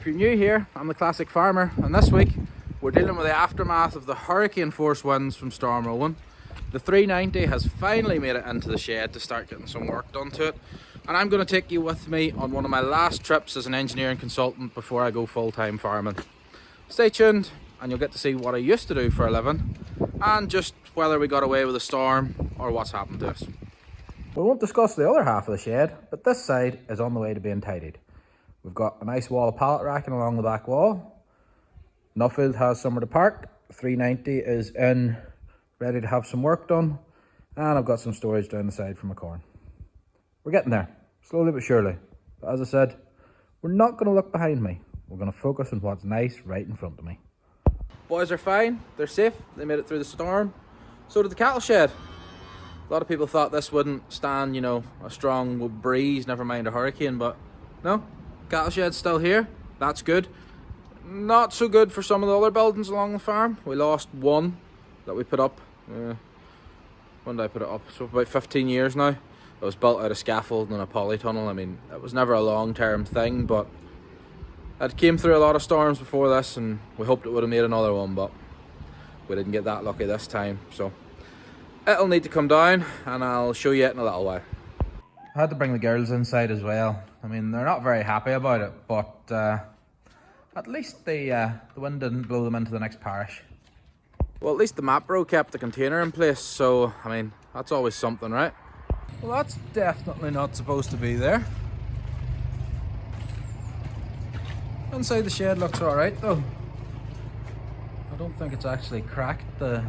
If you're new here, I'm the Classic Farmer, and this week we're dealing with the aftermath of the hurricane force winds from Storm Eowyn. The 390 has finally made it into the shed to start getting some work done to it, and I'm going to take you with me on one of my last trips as an engineering consultant before I go full-time farming. Stay tuned and you'll get to see what I used to do for a living and just whether we got away with a storm or what's happened to us. We won't discuss the other half of the shed, but this side is on the way to being tidied. We've got a nice wall of pallet racking along the back wall. Nuffield has somewhere to park. 390 is in, ready to have some work done. And I've got some storage down the side for my corn. We're getting there, slowly but surely. But as I said, we're not going to look behind me. We're going to focus on what's nice right in front of me. Boys are fine, they're safe, they made it through the storm. So did the cattle shed. A lot of people thought this wouldn't stand, a strong breeze, never mind a hurricane, but no. Cattle shed's still here. That's good. Not so good for some of the other buildings along the farm. We lost one that we put up. When did I put it up? So about 15 years now. It was built out of scaffold and a polytunnel. I mean, it was never a long-term thing, but it came through a lot of storms before this, and we hoped it would have made another one, but we didn't get that lucky this time. So it'll need to come down, and I'll show you it in a little while. I had to bring the girls inside as well. I mean, they're not very happy about it, but at least the wind didn't blow them into the next parish. Well, at least the Mapro kept the container in place, so, I mean, that's always something, right? Well, that's definitely not supposed to be there. Inside the shed looks alright, though. I don't think it's actually cracked the...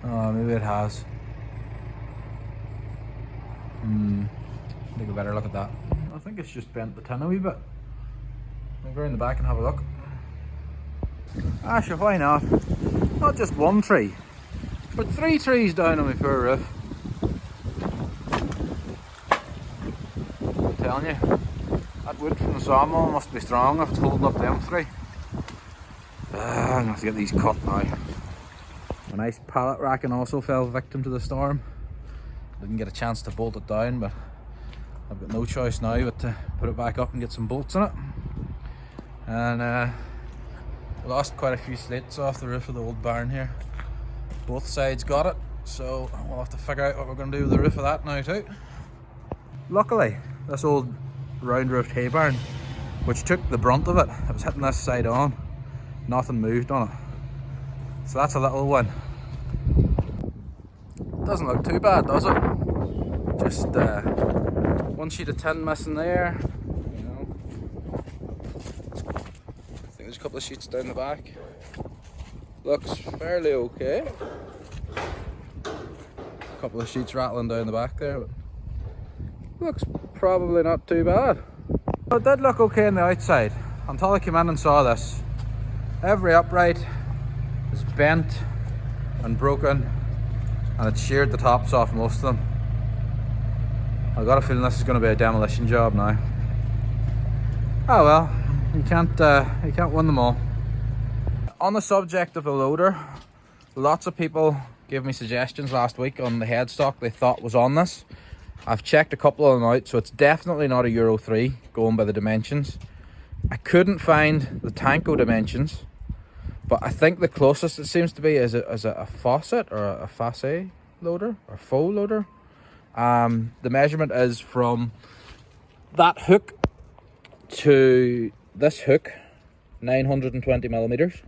Oh, maybe it has. Take a better look at that. I think it's just bent the tin a wee bit. I'll go around the back and have a look. Ah, sure, why not? Not just one tree, but 3 trees down on my poor roof. I'm telling you, that wood from the sawmill must be strong if it's holding up them 3. I'm gonna have to get these cut now. A nice pallet racking also fell victim to the storm. Didn't get a chance to bolt it down, but I've got no choice now but to put it back up and get some bolts in it. And lost quite a few slates off the roof of the old barn here. Both sides got it, so we'll have to figure out what we're going to do with the roof of that now too. Luckily, this old round roofed hay barn, which took the brunt of it, it was hitting this side on. Nothing moved on it. So that's a little win. Doesn't look too bad, does it? Just one sheet of tin missing there. I think there's a couple of sheets down the back. Looks fairly okay. A couple of sheets rattling down the back there, but looks probably not too bad. But it did look okay on the outside until I came in and saw this. Every upright is bent and broken, and it's sheared the tops off most of them. I've got a feeling this is going to be a demolition job now. Oh well, you can't win them all. On the subject of a loader, lots of people gave me suggestions last week on the headstock they thought was on this. I've checked a couple of them out, so it's definitely not a Euro 3 going by the dimensions. I couldn't find the Tanko dimensions, but I think the closest it seems to be is a faucet or a facet loader or faux loader. The measurement is from that hook to this hook, 920 millimeters.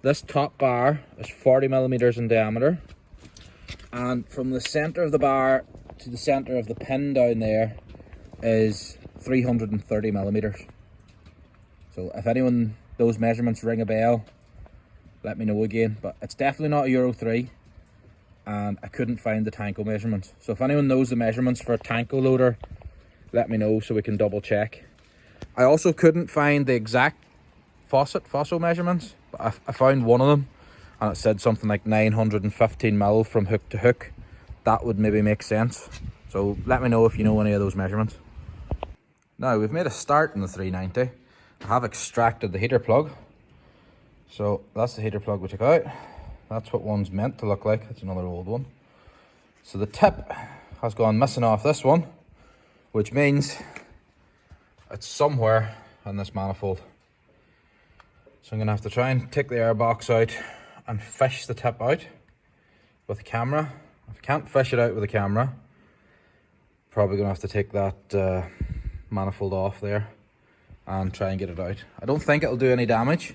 This top bar is 40 millimeters in diameter, and from the center of the bar to the center of the pin down there is 330 millimeters. So if anyone, those measurements ring a bell, let me know again. But it's definitely not a Euro 3, and I couldn't find the Tanko measurements. So if anyone knows the measurements for a Tanko loader, let me know so we can double check. I also couldn't find the exact faucet measurements, but I found one of them, and it said something like 915 mil from hook to hook. That would maybe make sense. So let me know if you know any of those measurements. Now we've made a start in the 390. I have extracted the heater plug. So that's the heater plug we took out. That's what one's meant to look like. It's another old one. So the tip has gone missing off this one, which means it's somewhere on this manifold. So I'm gonna have to try and take the air box out and fish the tip out with a camera. If I can't fish it out with a camera, probably gonna have to take that manifold off there and try and get it out. I don't think it'll do any damage.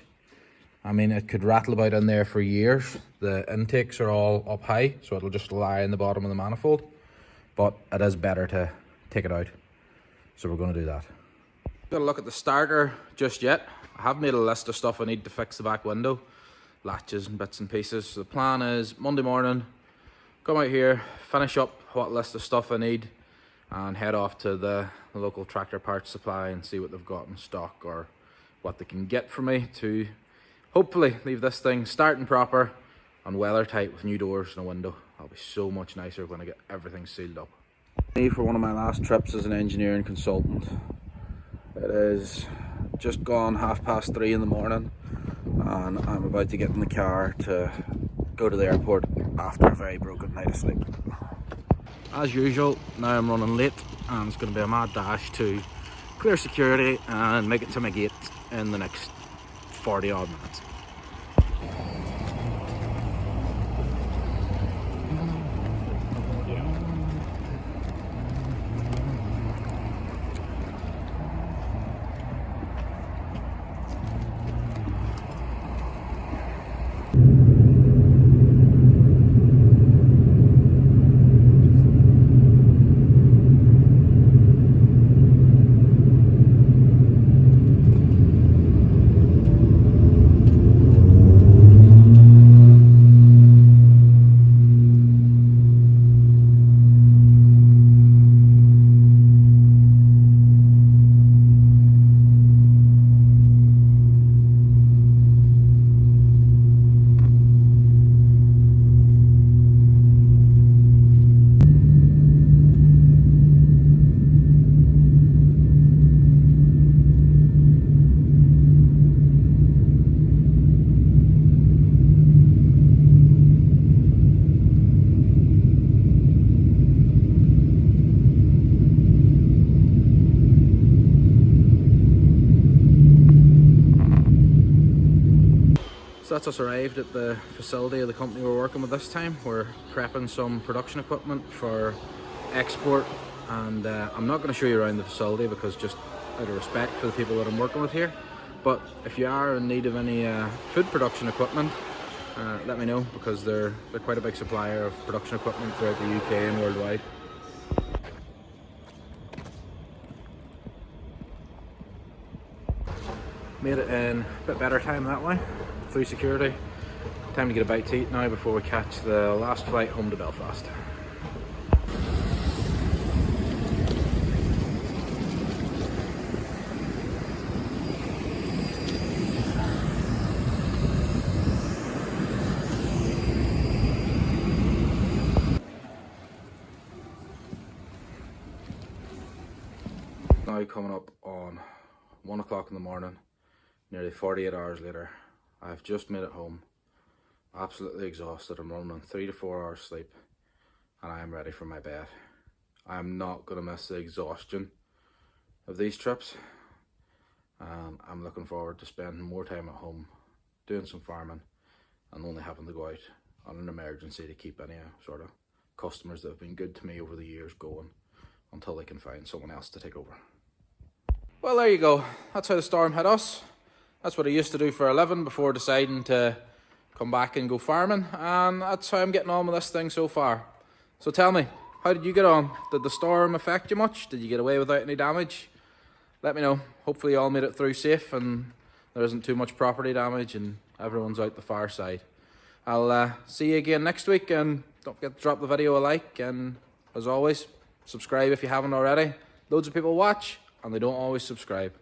I mean, it could rattle about in there for years. The intakes are all up high, so it'll just lie in the bottom of the manifold. But it is better to take it out. So we're gonna do that. Got a look at the starter just yet. I have made a list of stuff I need to fix the back window. Latches and bits and pieces. So the plan is Monday morning, come out here, finish up what list of stuff I need, and head off to the local tractor parts supply and see what they've got in stock or what they can get for me to hopefully leave this thing starting proper and weather tight with new doors and a window. That'll be so much nicer when I get everything sealed up. Me for one of my last trips as an engineering consultant. It is just gone 3:30 in the morning and I'm about to get in the car to go to the airport after a very broken night of sleep. As usual, now I'm running late and it's going to be a mad dash to clear security and make it to my gate in the next 40 odd minutes. So that's us arrived at the facility of the company we're working with this time. We're prepping some production equipment for export, and I'm not going to show you around the facility because just out of respect for the people that I'm working with here. But if you are in need of any food production equipment, let me know, because they're quite a big supplier of production equipment throughout the UK and worldwide. Made it in a bit better time that way, through security. Time to get a bite to eat now before we catch the last flight home to Belfast. Now coming up on 1 o'clock in the morning, nearly 48 hours later. I've just made it home, absolutely exhausted. I'm running on 3 to 4 hours sleep and I am ready for my bed. I am not going to miss the exhaustion of these trips, and I'm looking forward to spending more time at home doing some farming and only having to go out on an emergency to keep any sort of customers that have been good to me over the years going until they can find someone else to take over. Well, there you go. That's how the storm hit us. That's what I used to do for a living before deciding to come back and go farming, and that's how I'm getting on with this thing so far. So tell me, how did you get on? Did the storm affect you much? Did you get away without any damage? Let me know. Hopefully you all made it through safe and there isn't too much property damage and everyone's out the far side. I'll see you again next week, and don't forget to drop the video a like, and as always, subscribe if you haven't already. Loads of people watch and they don't always subscribe.